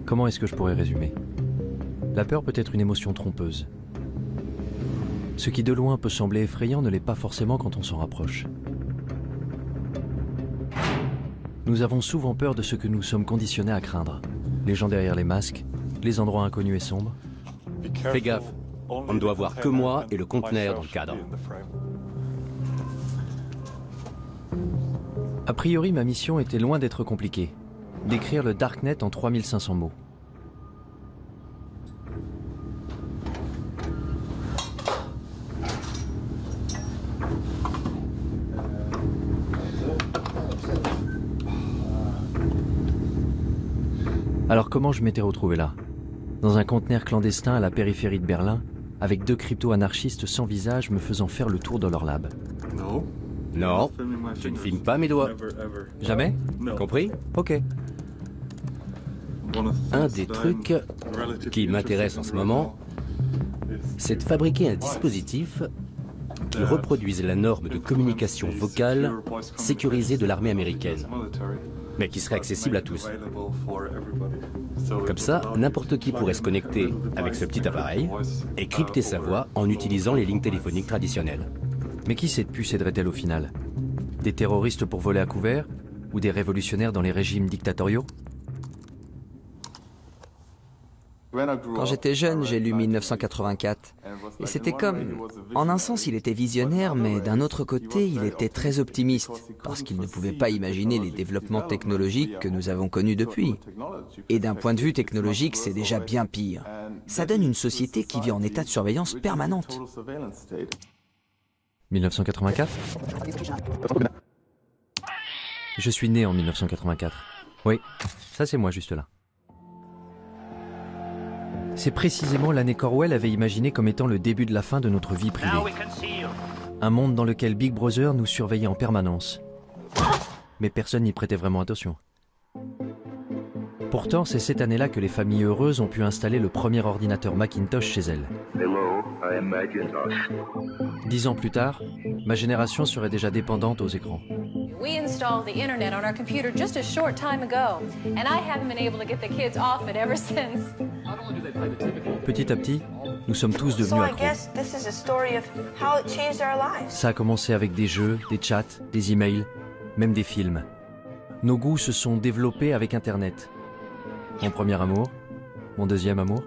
Comment est-ce que je pourrais résumer? La peur peut être une émotion trompeuse. Ce qui de loin peut sembler effrayant ne l'est pas forcément quand on s'en rapproche. Nous avons souvent peur de ce que nous sommes conditionnés à craindre. Les gens derrière les masques, les endroits inconnus et sombres. Fais gaffe, on ne doit voir que moi et le conteneur dans le cadre. A priori, ma mission était loin d'être compliquée. Décrire le Darknet en 3500 mots. Alors comment je m'étais retrouvé là? Dans un conteneur clandestin à la périphérie de Berlin, avec 2 crypto-anarchistes sans visage me faisant faire le tour de leur lab. Non, je ne filme pas mes doigts. Jamais? Compris? Ok. Un des trucs qui m'intéresse en ce moment, c'est de fabriquer un dispositif qui reproduise la norme de communication vocale sécurisée de l'armée américaine, mais qui serait accessible à tous. Comme ça, n'importe qui pourrait se connecter avec ce petit appareil et crypter sa voix en utilisant les lignes téléphoniques traditionnelles. Mais qui cette puce aiderait-elle au final? Des terroristes pour voler à couvert? Ou des révolutionnaires dans les régimes dictatoriaux? Quand j'étais jeune, j'ai lu 1984. Et c'était comme... En un sens, il était visionnaire, mais d'un autre côté, il était très optimiste, parce qu'il ne pouvait pas imaginer les développements technologiques que nous avons connus depuis. Et d'un point de vue technologique, c'est déjà bien pire. Ça donne une société qui vit en état de surveillance permanente. 1984? Je suis né en 1984. Oui, ça c'est moi juste là. C'est précisément l'année qu'Orwell avait imaginé comme étant le début de la fin de notre vie privée. Un monde dans lequel Big Brother nous surveillait en permanence. Mais personne n'y prêtait vraiment attention. Pourtant, c'est cette année-là que les familles heureuses ont pu installer le premier ordinateur Macintosh chez elles. 10 ans plus tard, ma génération serait déjà dépendante aux écrans. We installed the internet on our computer just a short time ago, and I haven't been able to get the kids off it ever since. Petit à petit, nous sommes tous devenus accros. Ça a commencé avec des jeux, des chats, des emails, même des films. Nos goûts se sont développés avec Internet. Mon premier amour, mon deuxième amour,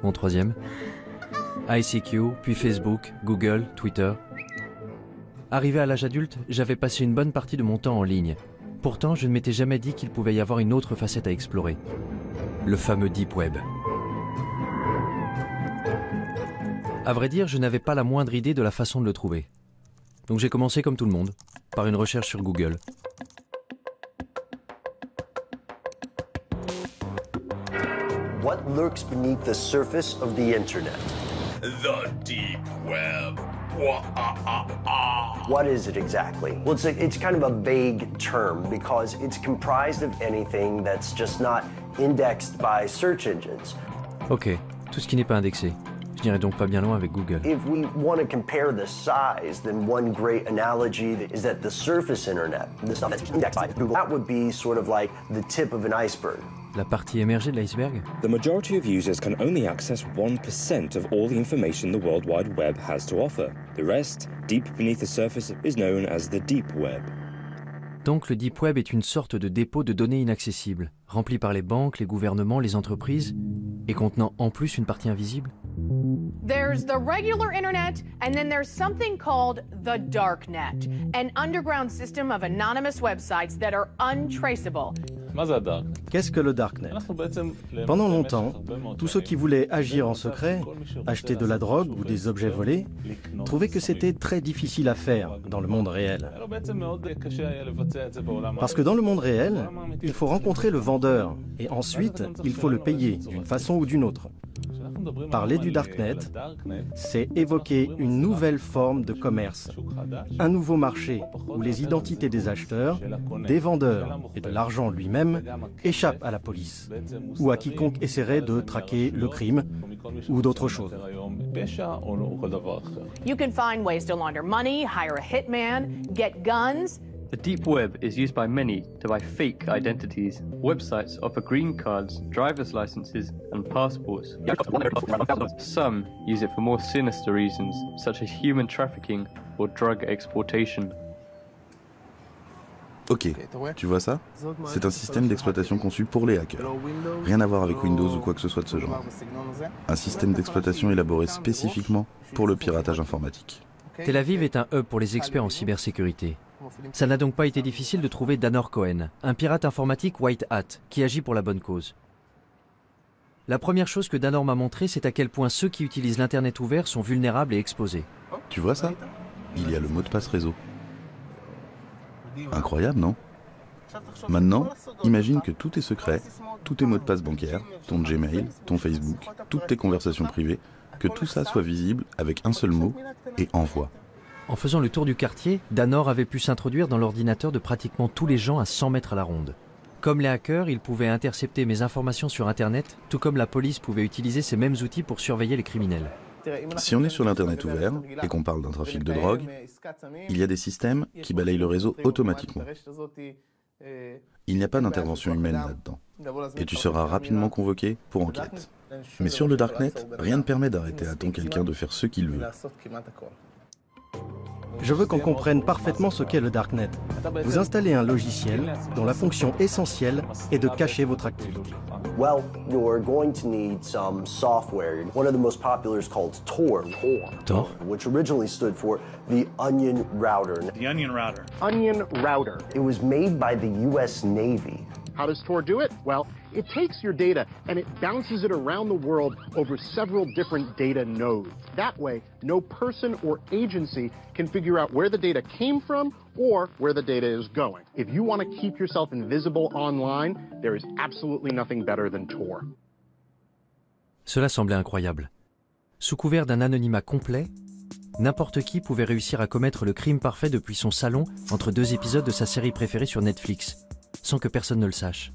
mon troisième. ICQ, puis Facebook, Google, Twitter. Arrivé à l'âge adulte, j'avais passé une bonne partie de mon temps en ligne. Pourtant, je ne m'étais jamais dit qu'il pouvait y avoir une autre facette à explorer. Le fameux Deep Web. À vrai dire, je n'avais pas la moindre idée de la façon de le trouver. Donc j'ai commencé comme tout le monde, par une recherche sur Google. What lurks beneath the surface of the internet? The deep web. What is it exactly? Well, it's kind of a vague term because it's comprised of anything that's just not indexed by search engines. Ok, tout ce qui n'est pas indexé. Je n'irai donc pas bien loin avec Google. If we want to compare the size, then one great analogy is that the surface internet, the stuff that's indexed by Google, that would be sort of like the tip of an iceberg. La partie émergée de l'iceberg? The majority of users can only access 1% of all the information the World Wide Web has to offer. The rest, deep beneath the surface, is known as the deep web. Donc le Deep Web est une sorte de dépôt de données inaccessibles, rempli par les banques, les gouvernements, les entreprises, et contenant en plus une partie invisible? There's the regular internet, and then there's something called the darknet, an underground system of anonymous websites that are untraceable. Qu'est-ce que le Darknet? Pendant longtemps, tous ceux qui voulaient agir en secret, acheter de la drogue ou des objets volés, trouvaient que c'était très difficile à faire dans le monde réel. Parce que dans le monde réel, il faut rencontrer le vendeur et ensuite, il faut le payer d'une façon ou d'une autre. Parler du Darknet, c'est évoquer une nouvelle forme de commerce, un nouveau marché où les identités des acheteurs, des vendeurs et de l'argent lui-même échappent à la police ou à quiconque essaierait de traquer le crime ou d'autres choses. You can find ways to launder money, hire a hitman, get guns, The deep web is used by many to buy fake identities. Websites offer green cards, driver's licenses, and passports. Some use it for more sinister reasons, such as human trafficking or drug exportation. Ok, tu vois ça? C'est un système d'exploitation conçu pour les hackers. Rien à voir avec Windows ou quoi que ce soit de ce genre. Un système d'exploitation élaboré spécifiquement pour le piratage informatique. Tel Aviv est un hub pour les experts en cybersécurité. Ça n'a donc pas été difficile de trouver Danor Cohen, un pirate informatique white hat, qui agit pour la bonne cause. La première chose que Danor m'a montré, c'est à quel point ceux qui utilisent l'Internet ouvert sont vulnérables et exposés. Tu vois ça? Il y a le mot de passe réseau. Incroyable, non? Maintenant, imagine que tous tes secrets, tous tes mots de passe bancaires, ton Gmail, ton Facebook, toutes tes conversations privées, que tout ça soit visible avec un seul mot et envoie. En faisant le tour du quartier, Danor avait pu s'introduire dans l'ordinateur de pratiquement tous les gens à 100 mètres à la ronde. Comme les hackers, ils pouvaient intercepter mes informations sur Internet, tout comme la police pouvait utiliser ces mêmes outils pour surveiller les criminels. Si on est sur l'Internet ouvert et qu'on parle d'un trafic de drogue, il y a des systèmes qui balayent le réseau automatiquement. Il n'y a pas d'intervention humaine là-dedans. Et tu seras rapidement convoqué pour enquête. Mais sur le Darknet, rien ne permet d'arrêter à temps quelqu'un de faire ce qu'il veut. Je veux qu'on comprenne parfaitement ce qu'est le Darknet. Vous installez un logiciel dont la fonction essentielle est de cacher votre activité. Well, you're going to need some software. One of the most popular is called Tor. Tor? Which originally stood for the Onion Router. The Onion Router. Onion Router. It was made by the US Navy. How does Tor do it? Well, it takes your data and it bounces it around the world over several different data nodes. That way, no person or agency can figure out where the data came from or where the data is going. If you want to keep yourself invisible online, there is absolutely nothing better than Tor. Cela semblait incroyable. Sous couvert d'un anonymat complet, n'importe qui pouvait réussir à commettre le crime parfait depuis son salon entre deux épisodes de sa série préférée sur Netflix, sans que personne ne le sache.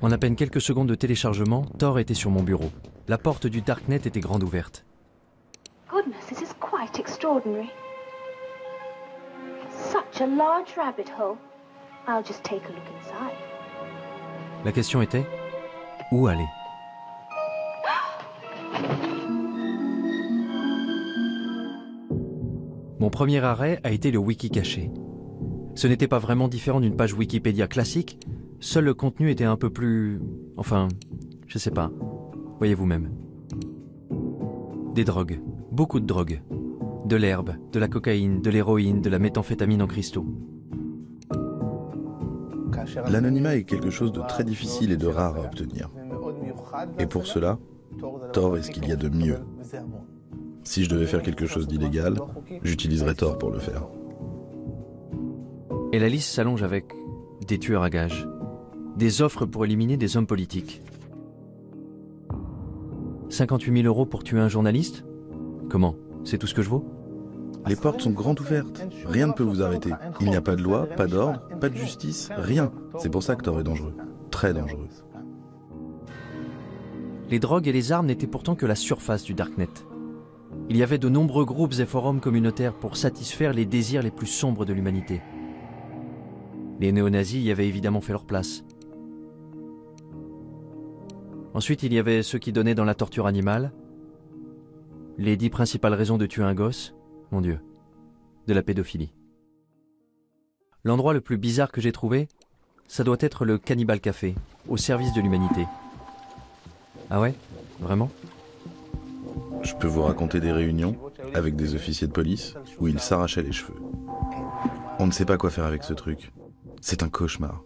En à peine quelques secondes de téléchargement, Tor était sur mon bureau. La porte du Darknet était grande ouverte. Goodness, this is quite extraordinary. Such a large rabbit hole. I'll just take a look inside. La question était, où aller? Mon premier arrêt a été le wiki caché. Ce n'était pas vraiment différent d'une page Wikipédia classique, seul le contenu était un peu plus... enfin, je sais pas, voyez vous-même. Des drogues, beaucoup de drogues. De l'herbe, de la cocaïne, de l'héroïne, de la méthamphétamine en cristaux. L'anonymat est quelque chose de très difficile et de rare à obtenir. Et pour cela, Tor est ce qu'il y a de mieux. Si je devais faire quelque chose d'illégal, j'utiliserais Tor pour le faire. Et la liste s'allonge avec des tueurs à gages, des offres pour éliminer des hommes politiques. 58 000 € pour tuer un journaliste? Comment? C'est tout ce que je vaux? Les portes sont grandes ouvertes. Rien ne peut vous arrêter. Il n'y a pas de loi, pas d'ordre, pas de justice, rien. C'est pour ça que Tor est dangereux. Très dangereux. Les drogues et les armes n'étaient pourtant que la surface du Darknet. Il y avait de nombreux groupes et forums communautaires pour satisfaire les désirs les plus sombres de l'humanité. Les néo-nazis y avaient évidemment fait leur place. Ensuite, il y avait ceux qui donnaient dans la torture animale. Les 10 principales raisons de tuer un gosse, mon Dieu, de la pédophilie. L'endroit le plus bizarre que j'ai trouvé, ça doit être le Cannibal Café, au service de l'humanité. Ah ouais? Vraiment? Je peux vous raconter des réunions avec des officiers de police où ils s'arrachaient les cheveux. On ne sait pas quoi faire avec ce truc. C'est un cauchemar.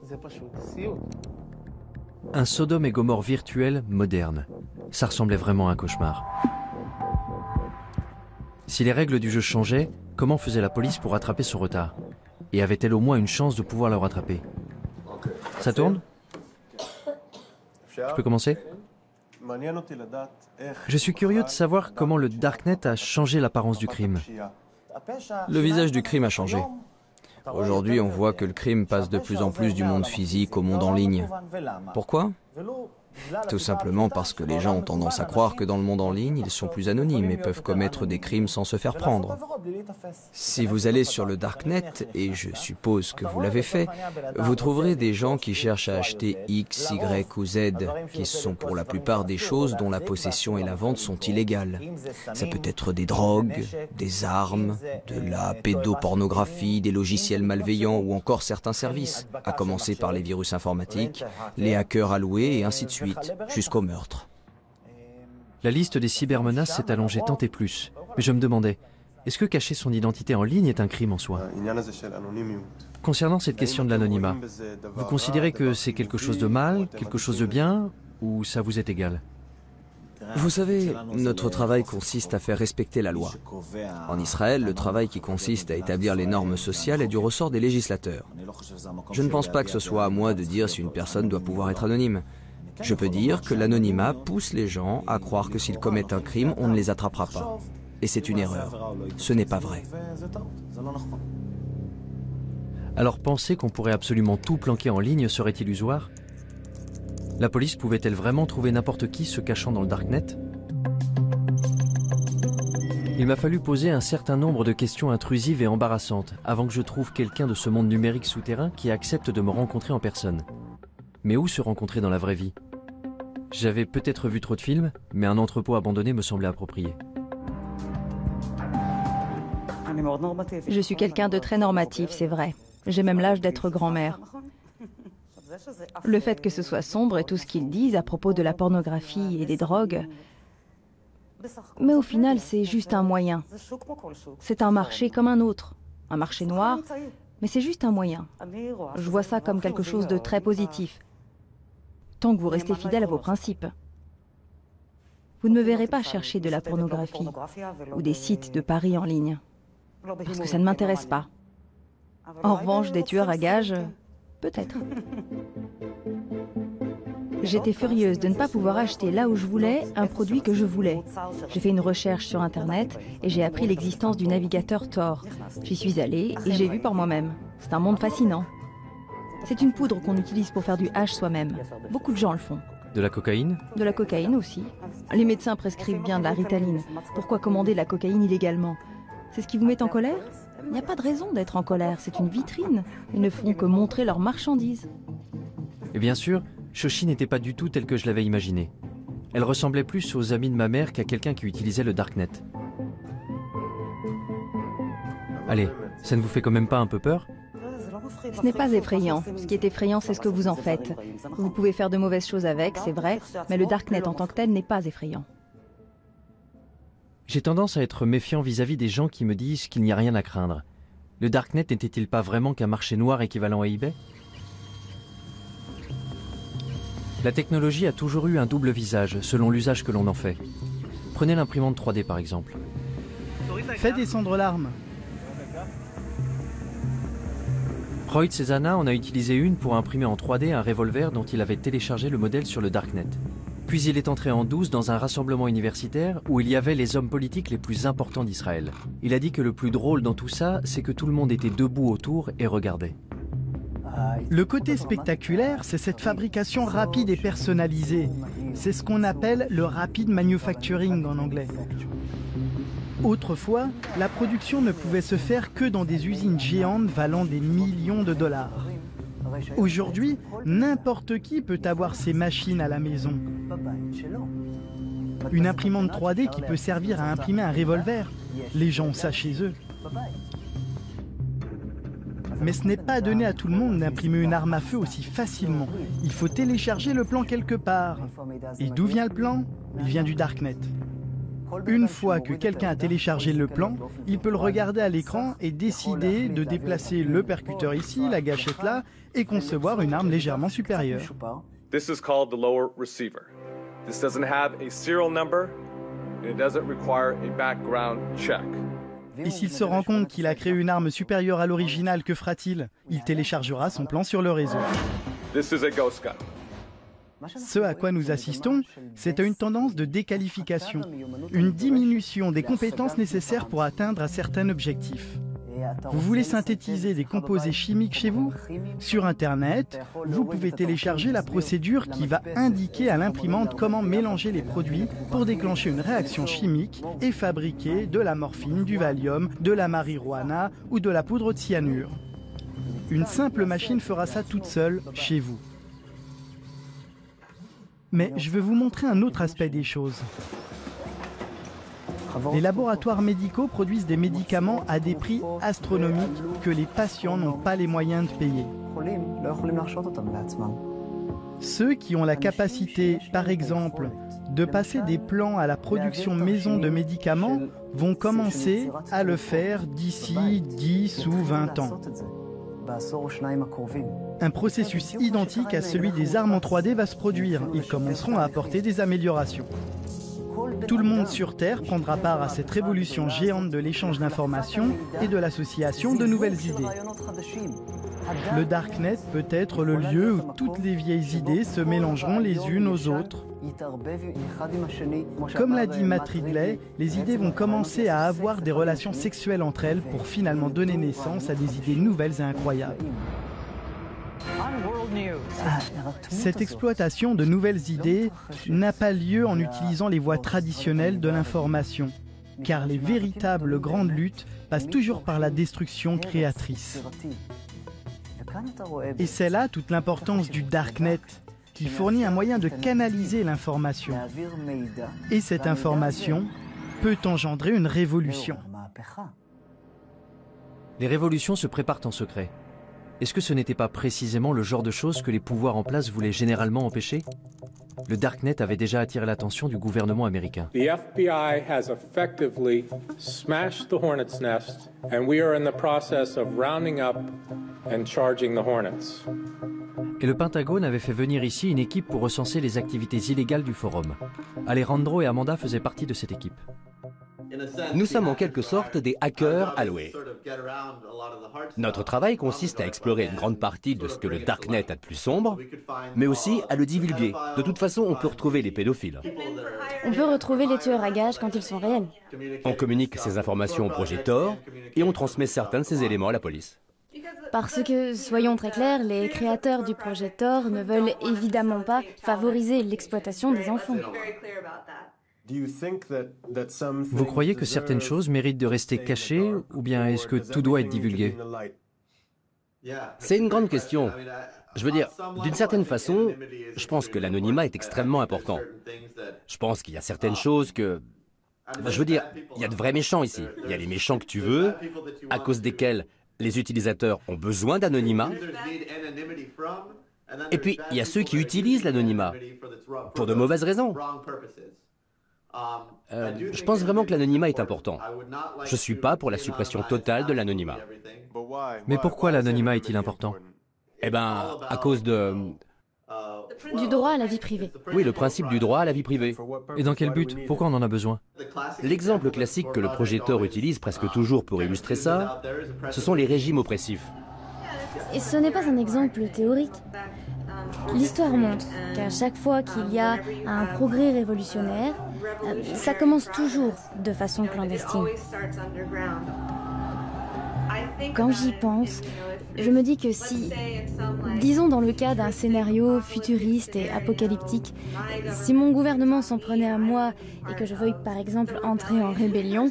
Un Sodome et Gomorrhe virtuel moderne. Ça ressemblait vraiment à un cauchemar. Si les règles du jeu changeaient, comment faisait la police pour rattraper son retard? Et avait-elle au moins une chance de pouvoir le rattraper? Ça tourne? Je peux commencer? Je suis curieux de savoir comment le Darknet a changé l'apparence du crime. Le visage du crime a changé. Aujourd'hui, on voit que le crime passe de plus en plus du monde physique au monde en ligne. Pourquoi? Tout simplement parce que les gens ont tendance à croire que dans le monde en ligne, ils sont plus anonymes et peuvent commettre des crimes sans se faire prendre. Si vous allez sur le Darknet, et je suppose que vous l'avez fait, vous trouverez des gens qui cherchent à acheter X, Y ou Z, qui sont pour la plupart des choses dont la possession et la vente sont illégales. Ça peut être des drogues, des armes, de la pédopornographie, des logiciels malveillants ou encore certains services, à commencer par les virus informatiques, les hackers alloués et ainsi de suite, jusqu'au meurtre. La liste des cybermenaces s'est allongée tant et plus. Mais je me demandais, est-ce que cacher son identité en ligne est un crime en soi? Concernant cette question de l'anonymat, vous considérez que c'est quelque chose de mal, quelque chose de bien, ou ça vous est égal? Vous savez, notre travail consiste à faire respecter la loi. En Israël, le travail qui consiste à établir les normes sociales est du ressort des législateurs. Je ne pense pas que ce soit à moi de dire si une personne doit pouvoir être anonyme. Je peux dire que l'anonymat pousse les gens à croire que s'ils commettent un crime, on ne les attrapera pas. Et c'est une erreur. Ce n'est pas vrai. Alors penser qu'on pourrait absolument tout planquer en ligne serait illusoire? La police pouvait-elle vraiment trouver n'importe qui se cachant dans le Darknet? Il m'a fallu poser un certain nombre de questions intrusives et embarrassantes avant que je trouve quelqu'un de ce monde numérique souterrain qui accepte de me rencontrer en personne. Mais où se rencontrer dans la vraie vie? J'avais peut-être vu trop de films, mais un entrepôt abandonné me semblait approprié. Je suis quelqu'un de très normatif, c'est vrai. J'ai même l'âge d'être grand-mère. Le fait que ce soit sombre et tout ce qu'ils disent à propos de la pornographie et des drogues, mais au final, c'est juste un moyen. C'est un marché comme un autre. Un marché noir, mais c'est juste un moyen. Je vois ça comme quelque chose de très positif. Tant que vous restez fidèle à vos principes. Vous ne me verrez pas chercher de la pornographie ou des sites de paris en ligne. Parce que ça ne m'intéresse pas. En revanche, des tueurs à gages, peut-être. J'étais furieuse de ne pas pouvoir acheter là où je voulais un produit que je voulais. J'ai fait une recherche sur Internet et j'ai appris l'existence du navigateur Tor. J'y suis allée et j'ai vu par moi-même. C'est un monde fascinant. C'est une poudre qu'on utilise pour faire du hash soi-même. Beaucoup de gens le font. De la cocaïne? De la cocaïne aussi. Les médecins prescrivent bien de la Ritaline. Pourquoi commander de la cocaïne illégalement? C'est ce qui vous met en colère? Il n'y a pas de raison d'être en colère, c'est une vitrine. Ils ne font que montrer leurs marchandises. Et bien sûr, Shoshi n'était pas du tout telle que je l'avais imaginée. Elle ressemblait plus aux amis de ma mère qu'à quelqu'un qui utilisait le Darknet. Allez, ça ne vous fait quand même pas un peu peur? Ce n'est pas effrayant. Ce qui est effrayant, c'est ce que vous en faites. Vous pouvez faire de mauvaises choses avec, c'est vrai, mais le Darknet en tant que tel n'est pas effrayant. J'ai tendance à être méfiant vis-à-vis des gens qui me disent qu'il n'y a rien à craindre. Le Darknet n'était-il pas vraiment qu'un marché noir équivalent à eBay? La technologie a toujours eu un double visage, selon l'usage que l'on en fait. Prenez l'imprimante 3D par exemple. Fais descendre l'arme. Roy Cezana en a utilisé une pour imprimer en 3D un revolver dont il avait téléchargé le modèle sur le Darknet. Puis il est entré en douce dans un rassemblement universitaire où il y avait les hommes politiques les plus importants d'Israël. Il a dit que le plus drôle dans tout ça, c'est que tout le monde était debout autour et regardait. Le côté spectaculaire, c'est cette fabrication rapide et personnalisée. C'est ce qu'on appelle le rapid manufacturing en anglais. Autrefois, la production ne pouvait se faire que dans des usines géantes valant des millions de dollars. Aujourd'hui, n'importe qui peut avoir ces machines à la maison. Une imprimante 3D qui peut servir à imprimer un revolver. Les gens ont ça chez eux. Mais ce n'est pas donné à tout le monde d'imprimer une arme à feu aussi facilement. Il faut télécharger le plan quelque part. Et d'où vient le plan? Il vient du Darknet. Une fois que quelqu'un a téléchargé le plan, il peut le regarder à l'écran et décider de déplacer le percuteur ici, la gâchette là, et concevoir une arme légèrement supérieure. This is called the lower receiver. This doesn't have a serial number and it doesn't require a background check. Et s'il se rend compte qu'il a créé une arme supérieure à l'original, que fera-t-il? Il téléchargera son plan sur le réseau. This is a ghost gun. Ce à quoi nous assistons, c'est à une tendance de déqualification, une diminution des compétences nécessaires pour atteindre un certain objectif. Vous voulez synthétiser des composés chimiques chez vous? Sur Internet, vous pouvez télécharger la procédure qui va indiquer à l'imprimante comment mélanger les produits pour déclencher une réaction chimique et fabriquer de la morphine, du Valium, de la marijuana ou de la poudre de cyanure. Une simple machine fera ça toute seule chez vous. Mais je vais vous montrer un autre aspect des choses. Les laboratoires médicaux produisent des médicaments à des prix astronomiques que les patients n'ont pas les moyens de payer. Ceux qui ont la capacité, par exemple, de passer des plans à la production maison de médicaments vont commencer à le faire d'ici 10 ou 20 ans. Un processus identique à celui des armes en 3D va se produire. Ils commenceront à apporter des améliorations. Tout le monde sur Terre prendra part à cette révolution géante de l'échange d'informations et de l'association de nouvelles idées. Le Darknet peut être le lieu où toutes les vieilles idées se mélangeront les unes aux autres. Comme l'a dit Matt Ridley, les idées vont commencer à avoir des relations sexuelles entre elles pour finalement donner naissance à des idées nouvelles et incroyables. Cette exploitation de nouvelles idées n'a pas lieu en utilisant les voies traditionnelles de l'information, car les véritables grandes luttes passent toujours par la destruction créatrice. Et c'est là toute l'importance du Darknet, qui fournit un moyen de canaliser l'information. Et cette information peut engendrer une révolution. Les révolutions se préparent en secret. Est-ce que ce n'était pas précisément le genre de choses que les pouvoirs en place voulaient généralement empêcher? Le Darknet avait déjà attiré l'attention du gouvernement américain. The FBI has effectively smashed the Hornet's nest, and we are in the process of rounding up and charging the Hornets. Et le Pentagone avait fait venir ici une équipe pour recenser les activités illégales du forum. Alejandro et Amanda faisaient partie de cette équipe. Nous sommes en quelque sorte des hackers alloués. Notre travail consiste à explorer une grande partie de ce que le Darknet a de plus sombre, mais aussi à le divulguer. De toute façon, on peut retrouver les pédophiles. On peut retrouver les tueurs à gages quand ils sont réels. On communique ces informations au projet Tor et on transmet certains de ces éléments à la police. Parce que, soyons très clairs, les créateurs du projet Tor ne veulent évidemment pas favoriser l'exploitation des enfants. Vous croyez que certaines choses méritent de rester cachées, ou bien est-ce que tout doit être divulgué? C'est une grande question. Je veux dire, d'une certaine façon, je pense que l'anonymat est extrêmement important. Je pense qu'il y a certaines choses que... Je veux dire, il y a de vrais méchants ici. Il y a les méchants que tu veux, à cause desquels les utilisateurs ont besoin d'anonymat. Et puis, il y a ceux qui utilisent l'anonymat pour de mauvaises raisons. Je pense vraiment que l'anonymat est important. Je ne suis pas pour la suppression totale de l'anonymat. Mais pourquoi l'anonymat est-il important? Eh bien, à cause de... Du droit à la vie privée. Oui, le principe du droit à la vie privée. Et dans quel but? Pourquoi on en a besoin? L'exemple classique que le projet Tor utilise presque toujours pour illustrer ça, ce sont les régimes oppressifs. Et ce n'est pas un exemple théorique. L'histoire montre qu'à chaque fois qu'il y a un progrès révolutionnaire, ça commence toujours de façon clandestine. Quand j'y pense, je me dis que si, disons dans le cas d'un scénario futuriste et apocalyptique, si mon gouvernement s'en prenait à moi et que je veuille par exemple entrer en rébellion,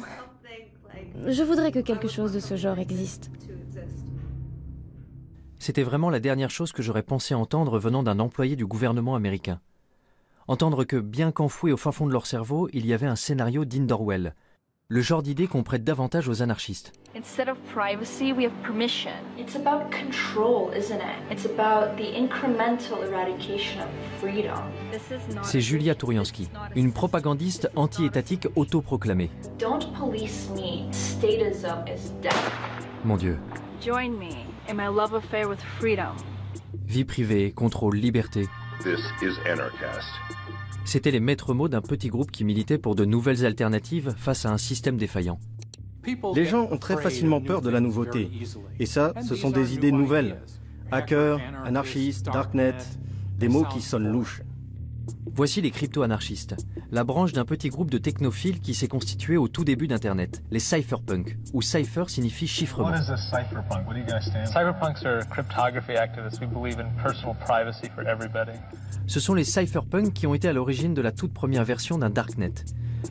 je voudrais que quelque chose de ce genre existe. C'était vraiment la dernière chose que j'aurais pensé entendre venant d'un employé du gouvernement américain. Entendre que, bien qu'enfoui au fin fond de leur cerveau, il y avait un scénario digne d'Orwell. Le genre d'idée qu'on prête davantage aux anarchistes. Instead of privacy, we have permission. It's about control, isn't it? It's about the incremental eradication of freedom. C'est Julia Touriansky, une propagandiste anti-étatique autoproclamée. Don't police me. Statism is death. Mon Dieu. Join me in my love affair with freedom. Vie privée, contrôle, liberté. This is Anarchast. C'étaient les maîtres mots d'un petit groupe qui militait pour de nouvelles alternatives face à un système défaillant. Les gens ont très facilement peur de la nouveauté. Et ça, ce sont des idées nouvelles. Hacker, anarchiste, darknet, des mots qui sonnent louches. Voici les crypto-anarchistes, la branche d'un petit groupe de technophiles qui s'est constitué au tout début d'Internet, les cypherpunks, où cypher signifie chiffrement. What is a cypherpunk? What do you guys stand for? Cypherpunks are cryptography activists. We believe in personal privacy for everybody. Ce sont les cypherpunks qui ont été à l'origine de la toute première version d'un darknet,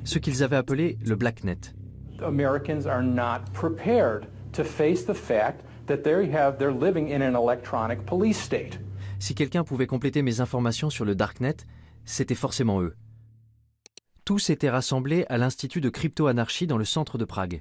ce qu'ils avaient appelé le blacknet. Americans are not prepared to face the fact that they're living in an electronic police state. Si quelqu'un pouvait compléter mes informations sur le darknet, c'était forcément eux. Tous étaient rassemblés à l'Institut de crypto-anarchie dans le centre de Prague.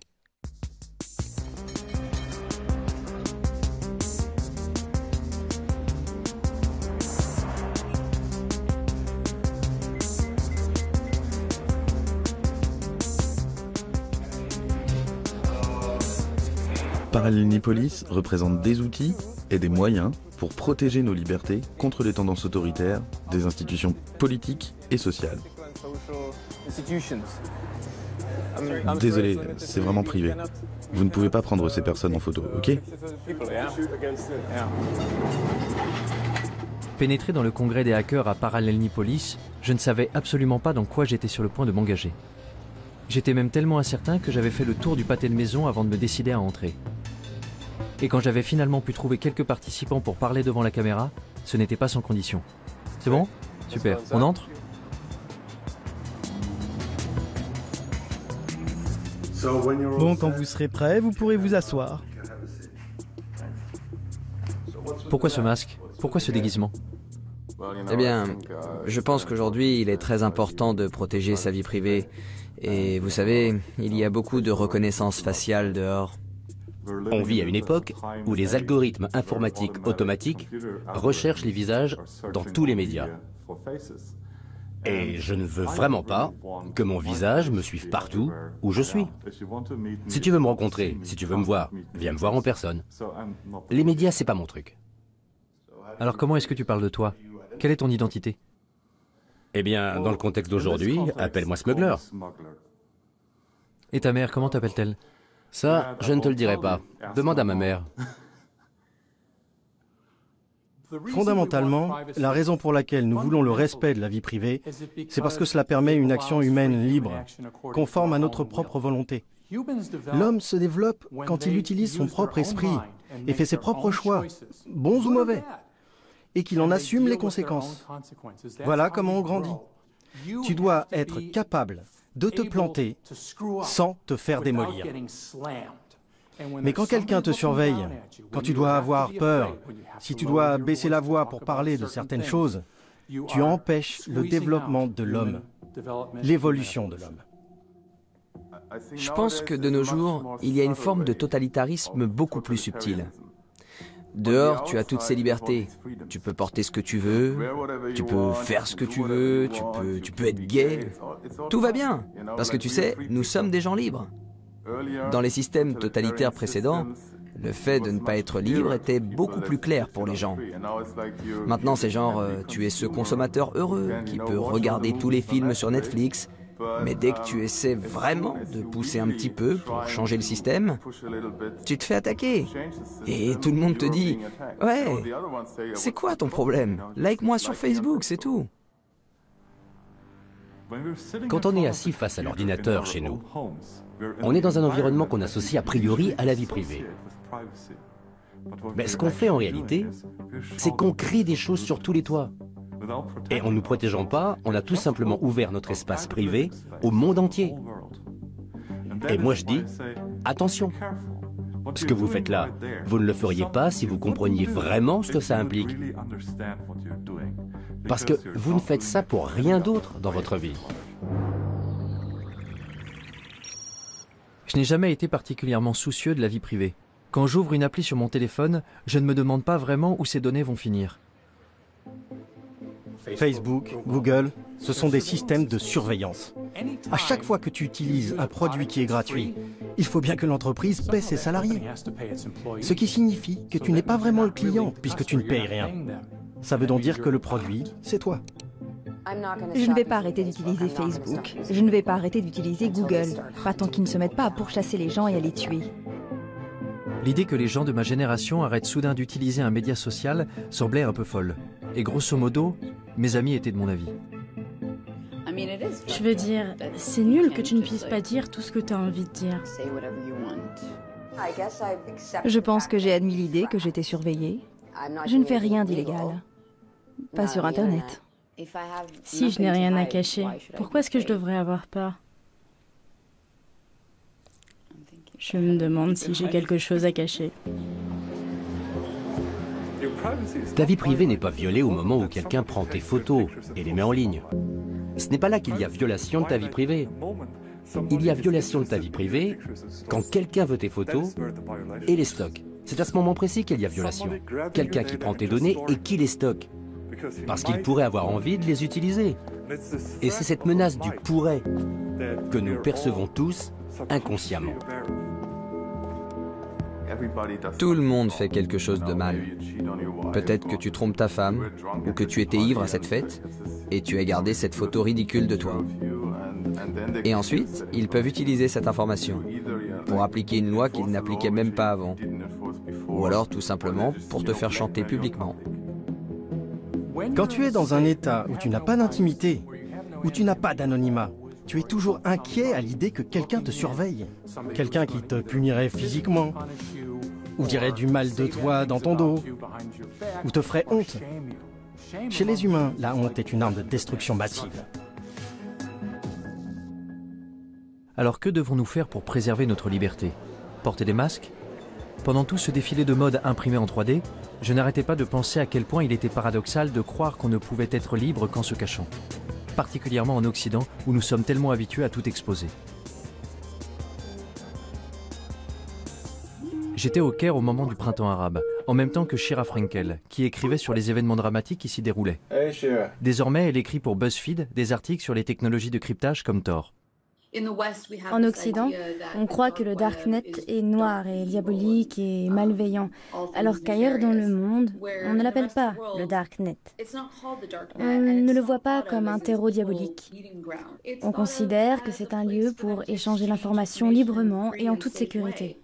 Parallelnipolis représente des outils et des moyens pour protéger nos libertés contre les tendances autoritaires des institutions politiques et sociales. Désolé, c'est vraiment privé. Vous ne pouvez pas prendre ces personnes en photo, ok? Pénétré dans le congrès des hackers à Parallelnipolis, je ne savais absolument pas dans quoi j'étais sur le point de m'engager. J'étais même tellement incertain que j'avais fait le tour du pâté de maison avant de me décider à entrer. Et quand j'avais finalement pu trouver quelques participants pour parler devant la caméra, ce n'était pas sans condition. C'est bon? Super. On entre? Bon, quand vous serez prêt, vous pourrez vous asseoir. Pourquoi ce masque? Pourquoi ce déguisement? Eh bien, je pense qu'aujourd'hui, il est très important de protéger sa vie privée. Et vous savez, il y a beaucoup de reconnaissance faciale dehors. On vit à une époque où les algorithmes informatiques automatiques recherchent les visages dans tous les médias. Et je ne veux vraiment pas que mon visage me suive partout où je suis. Si tu veux me rencontrer, si tu veux me voir, viens me voir en personne. Les médias, c'est pas mon truc. Alors comment est-ce que tu parles de toi? Quelle est ton identité? Eh bien, dans le contexte d'aujourd'hui, appelle-moi Smuggler. Et ta mère, comment t'appelle-t-elle? Ça, je ne te le dirai pas. Demande à ma mère. Fondamentalement, la raison pour laquelle nous voulons le respect de la vie privée, c'est parce que cela permet une action humaine libre, conforme à notre propre volonté. L'homme se développe quand il utilise son propre esprit et fait ses propres choix, bons ou mauvais, et qu'il en assume les conséquences. Voilà comment on grandit. Tu dois être capable de te planter sans te faire démolir. Mais quand quelqu'un te surveille, quand tu dois avoir peur, si tu dois baisser la voix pour parler de certaines choses, tu empêches le développement de l'homme, l'évolution de l'homme. Je pense que de nos jours, il y a une forme de totalitarisme beaucoup plus subtile. Dehors, tu as toutes ces libertés. Tu peux porter ce que tu veux, tu peux faire ce que tu veux, tu peux être gay. Tout va bien, parce que tu sais, nous sommes des gens libres. Dans les systèmes totalitaires précédents, le fait de ne pas être libre était beaucoup plus clair pour les gens. Maintenant, c'est genre, tu es ce consommateur heureux qui peut regarder tous les films sur Netflix, mais dès que tu essaies vraiment de pousser un petit peu pour changer le système, tu te fais attaquer. Et tout le monde te dit « Ouais, c'est quoi ton problème? Like-moi sur Facebook, c'est tout. » Quand on est assis face à l'ordinateur chez nous, on est dans un environnement qu'on associe a priori à la vie privée. Mais ce qu'on fait en réalité, c'est qu'on crée des choses sur tous les toits. Et en ne nous protégeant pas, on a tout simplement ouvert notre espace privé au monde entier. Et moi je dis, attention, ce que vous faites là, vous ne le feriez pas si vous compreniez vraiment ce que ça implique. Parce que vous ne faites ça pour rien d'autre dans votre vie. Je n'ai jamais été particulièrement soucieux de la vie privée. Quand j'ouvre une appli sur mon téléphone, je ne me demande pas vraiment où ces données vont finir. Facebook, Google, ce sont des systèmes de surveillance. À chaque fois que tu utilises un produit qui est gratuit, il faut bien que l'entreprise paie ses salariés. Ce qui signifie que tu n'es pas vraiment le client puisque tu ne payes rien. Ça veut donc dire que le produit, c'est toi. Je ne vais pas arrêter d'utiliser Facebook. Je ne vais pas arrêter d'utiliser Google. Pas tant qu'ils ne se mettent pas à pourchasser les gens et à les tuer. L'idée que les gens de ma génération arrêtent soudain d'utiliser un média social semblait un peu folle. Et grosso modo, mes amis étaient de mon avis. Je veux dire, c'est nul que tu ne puisses pas dire tout ce que tu as envie de dire. Je pense que j'ai admis l'idée que j'étais surveillée. Je ne fais rien d'illégal. Pas sur Internet. Si je n'ai rien à cacher, pourquoi est-ce que je devrais avoir peur? Je me demande si j'ai quelque chose à cacher. Ta vie privée n'est pas violée au moment où quelqu'un prend tes photos et les met en ligne. Ce n'est pas là qu'il y a violation de ta vie privée. Il y a violation de ta vie privée quand quelqu'un veut tes photos et les stocke. C'est à ce moment précis qu'il y a violation. Quelqu'un qui prend tes données et qui les stocke. Parce qu'il pourrait avoir envie de les utiliser. Et c'est cette menace du pourrait que nous percevons tous inconsciemment. Tout le monde fait quelque chose de mal. Peut-être que tu trompes ta femme, ou que tu étais ivre à cette fête, et tu as gardé cette photo ridicule de toi. Et ensuite, ils peuvent utiliser cette information pour appliquer une loi qu'ils n'appliquaient même pas avant. Ou alors tout simplement pour te faire chanter publiquement. Quand tu es dans un état où tu n'as pas d'intimité, où tu n'as pas d'anonymat, tu es toujours inquiet à l'idée que quelqu'un te surveille. Quelqu'un qui te punirait physiquement, ou dirait du mal de toi dans ton dos, ou te ferait honte. Chez les humains, la honte est une arme de destruction massive. Alors que devons-nous faire pour préserver notre liberté? Porter des masques? Pendant tout ce défilé de mode imprimé en 3D, je n'arrêtais pas de penser à quel point il était paradoxal de croire qu'on ne pouvait être libre qu'en se cachant. Particulièrement en Occident, où nous sommes tellement habitués à tout exposer. J'étais au Caire au moment du printemps arabe, en même temps que Shira Frenkel, qui écrivait sur les événements dramatiques qui s'y déroulaient. Désormais, elle écrit pour BuzzFeed des articles sur les technologies de cryptage comme Tor. En Occident, on croit que le Darknet est noir et diabolique et malveillant, alors qu'ailleurs dans le monde, on ne l'appelle pas le Darknet. On ne le voit pas comme un terreau diabolique. On considère que c'est un lieu pour échanger l'information librement et en toute sécurité.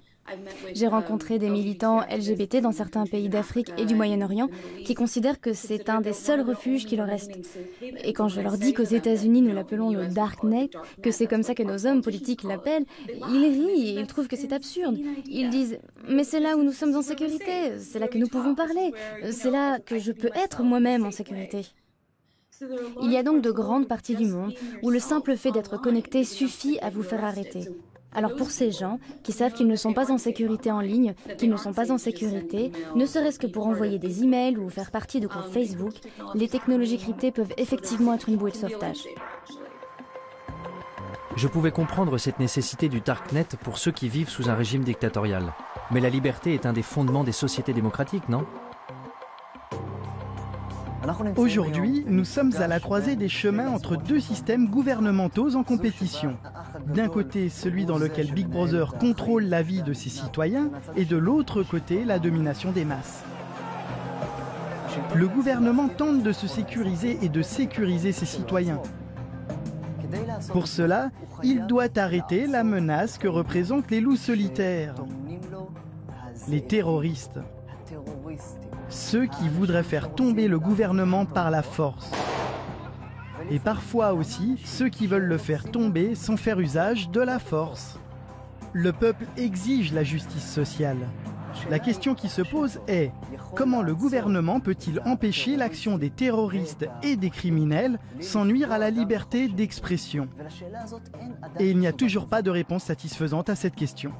J'ai rencontré des militants LGBT dans certains pays d'Afrique et du Moyen-Orient qui considèrent que c'est un des seuls refuges qui leur reste. Et quand je leur dis qu'aux États-Unis nous l'appelons le Darknet, que c'est comme ça que nos hommes politiques l'appellent, ils rient et ils trouvent que c'est absurde. Ils disent « Mais c'est là où nous sommes en sécurité, c'est là que nous pouvons parler, c'est là que je peux être moi-même en sécurité. » Il y a donc de grandes parties du monde où le simple fait d'être connecté suffit à vous faire arrêter. Alors pour ces gens qui savent qu'ils ne sont pas en sécurité en ligne, qu'ils ne sont pas en sécurité, ne serait-ce que pour envoyer des emails ou faire partie de groupes Facebook, les technologies cryptées peuvent effectivement être une bouée de sauvetage. Je pouvais comprendre cette nécessité du Darknet pour ceux qui vivent sous un régime dictatorial. Mais la liberté est un des fondements des sociétés démocratiques, non ? Aujourd'hui, nous sommes à la croisée des chemins entre deux systèmes gouvernementaux en compétition. D'un côté, celui dans lequel Big Brother contrôle la vie de ses citoyens, et de l'autre côté, la domination des masses. Le gouvernement tente de se sécuriser et de sécuriser ses citoyens. Pour cela, il doit arrêter la menace que représentent les loups solitaires, les terroristes. Ceux qui voudraient faire tomber le gouvernement par la force. Et parfois aussi, ceux qui veulent le faire tomber sans faire usage de la force. Le peuple exige la justice sociale. La question qui se pose est, comment le gouvernement peut-il empêcher l'action des terroristes et des criminels sans nuire à la liberté d'expression? Et il n'y a toujours pas de réponse satisfaisante à cette question.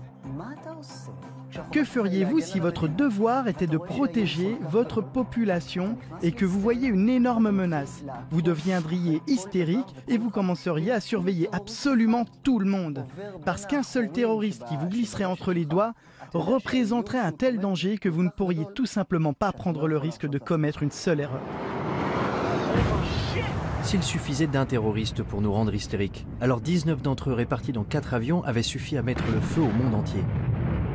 Que feriez-vous si votre devoir était de protéger votre population et que vous voyez une énorme menace? Vous deviendriez hystérique et vous commenceriez à surveiller absolument tout le monde. Parce qu'un seul terroriste qui vous glisserait entre les doigts représenterait un tel danger que vous ne pourriez tout simplement pas prendre le risque de commettre une seule erreur. S'il suffisait d'un terroriste pour nous rendre hystériques, alors 19 d'entre eux répartis dans 4 avions avaient suffi à mettre le feu au monde entier.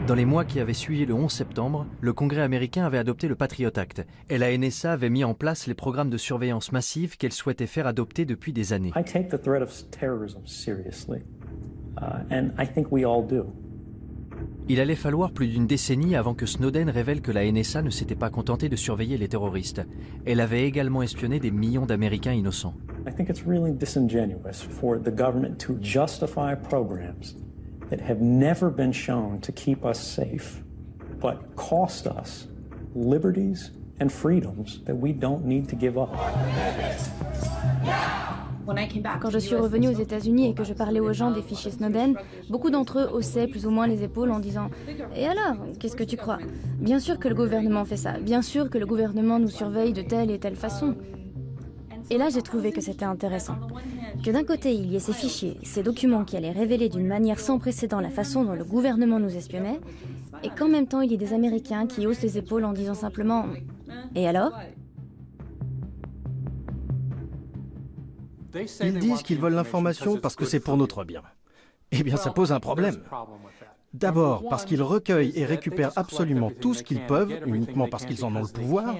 Dans les mois qui avaient suivi le 11 septembre, le Congrès américain avait adopté le Patriot Act et la NSA avait mis en place les programmes de surveillance massive qu'elle souhaitait faire adopter depuis des années. I take the threat of terrorism seriously, and I think we all do. Il allait falloir plus d'une décennie avant que Snowden révèle que la NSA ne s'était pas contentée de surveiller les terroristes. Elle avait également espionné des millions d'Américains innocents. I think it's really disingenuous for the government to justify programs that have never been shown to keep us safe, but cost us liberties and freedoms that we don't need to give up. Quand je suis revenue aux États-Unis et que je parlais aux gens des fichiers Snowden, beaucoup d'entre eux haussaient plus ou moins les épaules en disant « Et alors, qu'est-ce que tu crois ? Bien sûr que le gouvernement fait ça, bien sûr que le gouvernement nous surveille de telle et telle façon. » Et là, j'ai trouvé que c'était intéressant. Que d'un côté, il y ait ces fichiers, ces documents qui allaient révéler d'une manière sans précédent la façon dont le gouvernement nous espionnait, et qu'en même temps, il y ait des Américains qui haussent les épaules en disant simplement « Et alors ?» Ils disent qu'ils veulent l'information parce que c'est pour notre bien. Eh bien, ça pose un problème. D'abord, parce qu'ils recueillent et récupèrent absolument tout ce qu'ils peuvent, uniquement parce qu'ils en ont le pouvoir,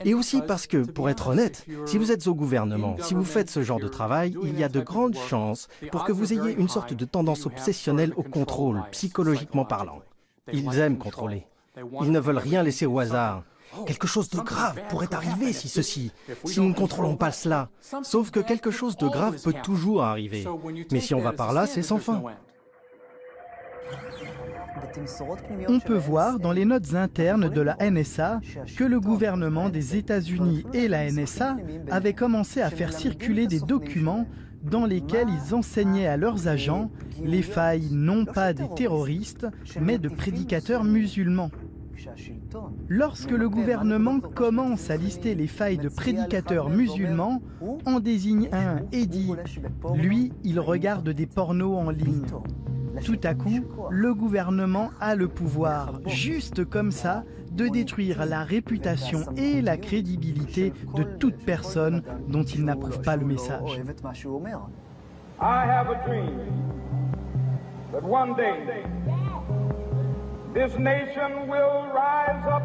et aussi parce que, pour être honnête, si vous êtes au gouvernement, si vous faites ce genre de travail, il y a de grandes chances pour que vous ayez une sorte de tendance obsessionnelle au contrôle, psychologiquement parlant. Ils aiment contrôler. Ils ne veulent rien laisser au hasard. Quelque chose de grave pourrait arriver si nous ne contrôlons pas cela. Sauf que quelque chose de grave peut toujours arriver. Mais si on va par là, c'est sans fin. On peut voir dans les notes internes de la NSA que le gouvernement des États-Unis et la NSA avaient commencé à faire circuler des documents dans lesquels ils enseignaient à leurs agents les failles non pas des terroristes, mais de prédicateurs musulmans. Lorsque le gouvernement commence à lister les failles de prédicateurs musulmans, on désigne un et dit « lui, il regarde des pornos en ligne ». Tout à coup, le gouvernement a le pouvoir, juste comme ça, de détruire la réputation et la crédibilité de toute personne dont il n'approuve pas le message. I have a dream that one day this nation will rise up.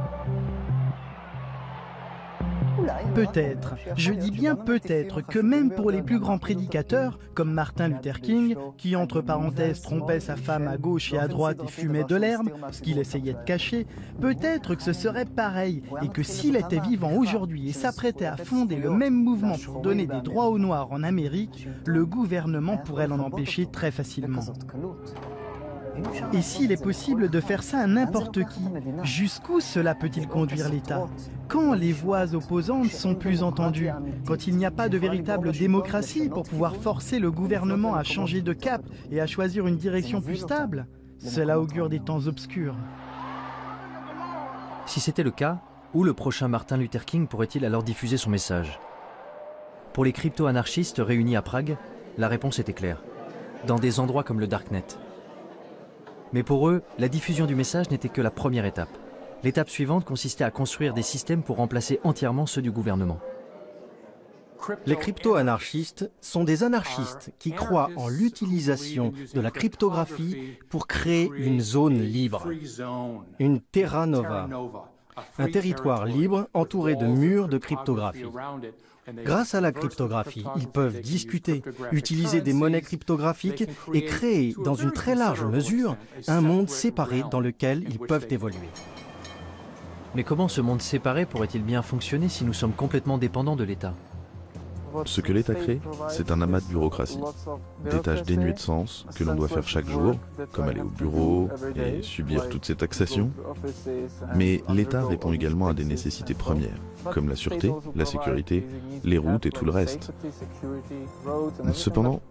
Peut-être, je dis bien peut-être, que même pour les plus grands prédicateurs, comme Martin Luther King, qui entre parenthèses trompait sa femme à gauche et à droite et fumait de l'herbe, ce qu'il essayait de cacher, peut-être que ce serait pareil, et que s'il était vivant aujourd'hui et s'apprêtait à fonder le même mouvement pour donner des droits aux Noirs en Amérique, le gouvernement pourrait l'en empêcher très facilement. Et s'il est possible de faire ça à n'importe qui, jusqu'où cela peut-il conduire l'État? Quand les voix opposantes sont plus entendues? Quand il n'y a pas de véritable démocratie pour pouvoir forcer le gouvernement à changer de cap et à choisir une direction plus stable? Cela augure des temps obscurs. Si c'était le cas, où le prochain Martin Luther King pourrait-il alors diffuser son message? Pour les crypto-anarchistes réunis à Prague, la réponse était claire. Dans des endroits comme le Darknet. Mais pour eux, la diffusion du message n'était que la première étape. L'étape suivante consistait à construire des systèmes pour remplacer entièrement ceux du gouvernement. Les crypto-anarchistes sont des anarchistes qui croient en l'utilisation de la cryptographie pour créer une zone libre, une terra nova, un territoire libre entouré de murs de cryptographie. Grâce à la cryptographie, ils peuvent discuter, utiliser des monnaies cryptographiques et créer, dans une très large mesure, un monde séparé dans lequel ils peuvent évoluer. Mais comment ce monde séparé pourrait-il bien fonctionner si nous sommes complètement dépendants de l'État? Ce que l'État crée, c'est un amas de bureaucratie, des tâches dénuées de sens que l'on doit faire chaque jour, comme aller au bureau et subir toutes ces taxations. Mais l'État répond également à des nécessités premières, comme la sûreté, la sécurité, les routes et tout le reste. Cependant,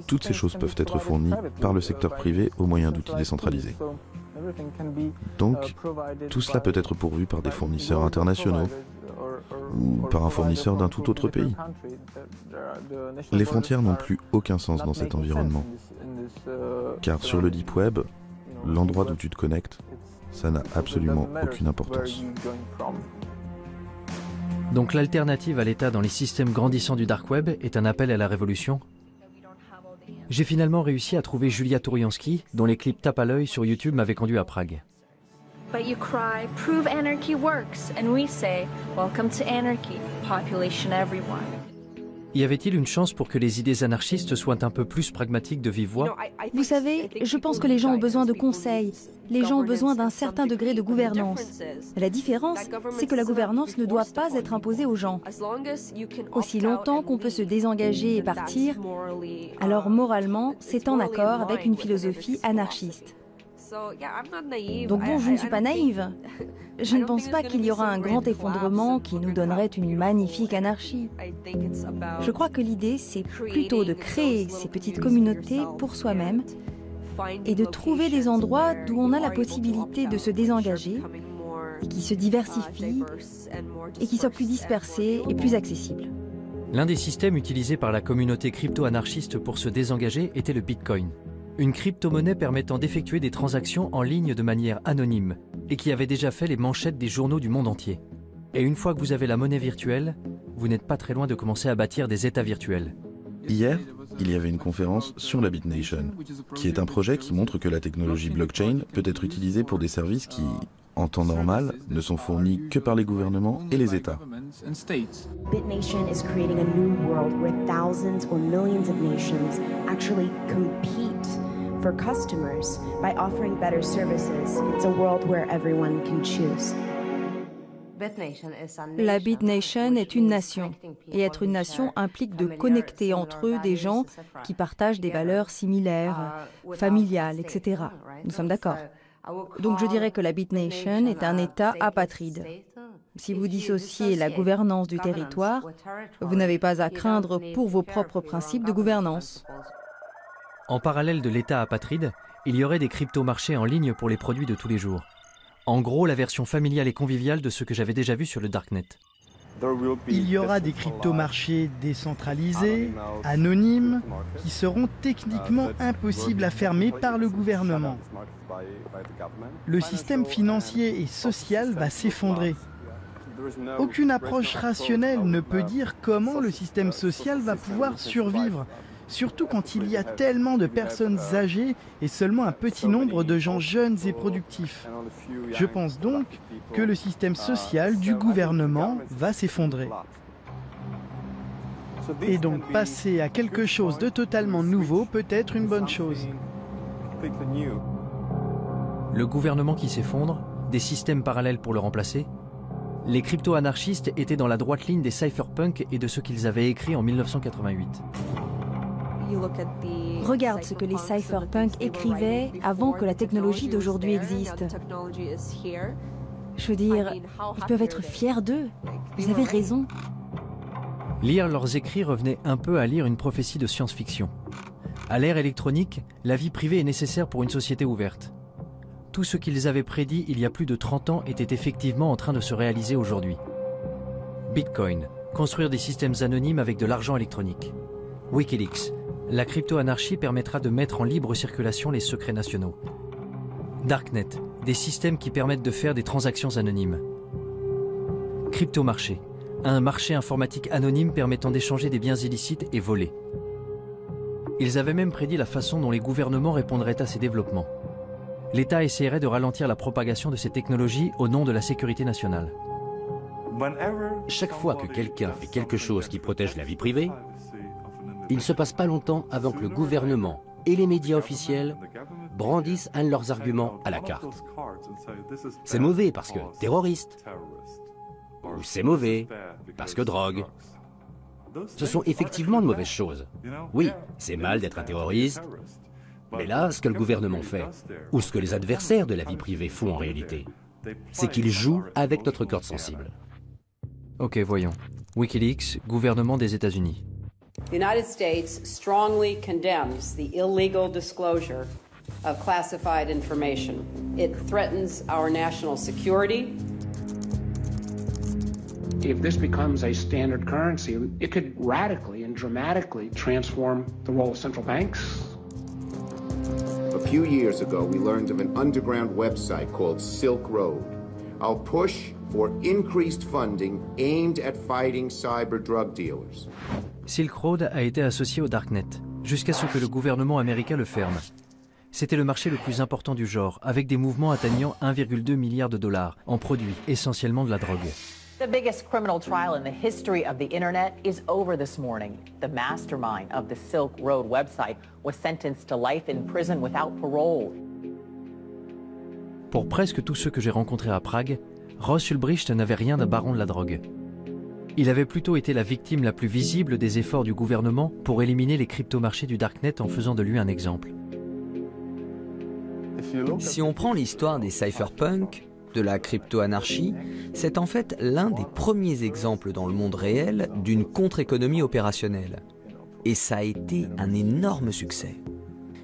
toutes ces choses peuvent être fournies par le secteur privé au moyen d'outils décentralisés. Donc, tout cela peut être pourvu par des fournisseurs internationaux, ou par un fournisseur d'un tout autre pays. Les frontières n'ont plus aucun sens dans cet environnement. Car sur le Deep Web, l'endroit d'où tu te connectes, ça n'a absolument aucune importance. Donc l'alternative à l'État dans les systèmes grandissants du Dark Web est un appel à la révolution? J'ai finalement réussi à trouver Julia Touriansky, dont les clips tape à l'œil sur YouTube m'avaient conduit à Prague. But you cry, prove anarchy works, and we say, welcome to anarchy, population everyone. Y avait-il une chance pour que les idées anarchistes soient un peu plus pragmatiques de vive voix? Vous savez, je pense que les gens ont besoin de conseils. Les gens ont besoin d'un certain degré de gouvernance. La différence, c'est que la gouvernance ne doit pas être imposée aux gens. Aussi longtemps qu'on peut se désengager et partir, alors moralement, c'est en accord avec une philosophie anarchiste. Donc bon, je ne suis pas naïve. Je ne pense pas qu'il y aura un grand effondrement qui nous donnerait une magnifique anarchie. Je crois que l'idée, c'est plutôt de créer ces petites communautés pour soi-même et de trouver des endroits d'où on a la possibilité de se désengager et qui se diversifient et qui soient plus dispersés et plus accessibles. L'un des systèmes utilisés par la communauté crypto-anarchiste pour se désengager était le Bitcoin. Une crypto-monnaie permettant d'effectuer des transactions en ligne de manière anonyme et qui avait déjà fait les manchettes des journaux du monde entier. Et une fois que vous avez la monnaie virtuelle, vous n'êtes pas très loin de commencer à bâtir des États virtuels. Hier, il y avait une conférence sur la BitNation, qui est un projet qui montre que la technologie blockchain peut être utilisée pour des services qui, en temps normal, ne sont fournis que par les gouvernements et les États. BitNation is creating a new world where thousands or millions of nations actually compete for customers by offering better services. It's a world where everyone can choose. La BitNation est une nation, et être une nation implique de connecter entre eux des gens qui partagent des valeurs similaires, familiales, etc. Nous sommes d'accord. Donc je dirais que la BitNation est un État apatride. Si vous dissociez la gouvernance du territoire, vous n'avez pas à craindre pour vos propres principes de gouvernance. En parallèle de l'État apatride, il y aurait des crypto-marchés en ligne pour les produits de tous les jours. En gros, la version familiale et conviviale de ce que j'avais déjà vu sur le Darknet. Il y aura des crypto-marchés décentralisés, anonymes, qui seront techniquement impossibles à fermer par le gouvernement. Le système financier et social va s'effondrer. Aucune approche rationnelle ne peut dire comment le système social va pouvoir survivre, surtout quand il y a tellement de personnes âgées et seulement un petit nombre de gens jeunes et productifs. Je pense donc que le système social du gouvernement va s'effondrer. Et donc passer à quelque chose de totalement nouveau peut être une bonne chose. Le gouvernement qui s'effondre, des systèmes parallèles pour le remplacer. Les crypto-anarchistes étaient dans la droite ligne des cypherpunks et de ce qu'ils avaient écrit en 1988. Regarde ce que les cypherpunks écrivaient avant que la technologie d'aujourd'hui existe. Je veux dire, ils peuvent être fiers d'eux. Vous avez raison. Lire leurs écrits revenait un peu à lire une prophétie de science-fiction. À l'ère électronique, la vie privée est nécessaire pour une société ouverte. Tout ce qu'ils avaient prédit il y a plus de 30 ans était effectivement en train de se réaliser aujourd'hui. Bitcoin, construire des systèmes anonymes avec de l'argent électronique. Wikileaks, la crypto-anarchie permettra de mettre en libre circulation les secrets nationaux. Darknet, des systèmes qui permettent de faire des transactions anonymes. Crypto-marché, un marché informatique anonyme permettant d'échanger des biens illicites et volés. Ils avaient même prédit la façon dont les gouvernements répondraient à ces développements. L'État essaierait de ralentir la propagation de ces technologies au nom de la sécurité nationale. Chaque fois que quelqu'un fait quelque chose qui protège la vie privée, il ne se passe pas longtemps avant que le gouvernement et les médias officiels brandissent un de leurs arguments à la carte. C'est mauvais parce que terroriste, ou c'est mauvais parce que drogue. Ce sont effectivement de mauvaises choses. Oui, c'est mal d'être un terroriste, mais là, ce que le gouvernement fait, ou ce que les adversaires de la vie privée font en réalité, c'est qu'ils jouent avec notre corde sensible. Ok, voyons. Wikileaks, gouvernement des États-Unis. The United States strongly condemns the illegal disclosure of classified information. It threatens our national security. If this becomes a standard currency, it could radically and dramatically transform the role of central banks. A few years ago, we learned of an underground website called Silk Road. Our push for increased funding aimed at fighting cyber drug dealers. Silk Road a été associé au Darknet, jusqu'à ce que le gouvernement américain le ferme. C'était le marché le plus important du genre, avec des mouvements atteignant 1,2 milliard de dollars en produits, essentiellement de la drogue. The biggest criminal trial in the history of the internet is over this morning. The mastermind of the Silk Road website was sentenced to life in prison without parole. Pour presque tous ceux que j'ai rencontrés à Prague, Ross Ulbricht n'avait rien d'un baron de la drogue. Il avait plutôt été la victime la plus visible des efforts du gouvernement pour éliminer les cryptomarchés du Darknet en faisant de lui un exemple. Si on prend l'histoire des cypherpunks, de la crypto-anarchie, c'est en fait l'un des premiers exemples dans le monde réel d'une contre-économie opérationnelle. Et ça a été un énorme succès.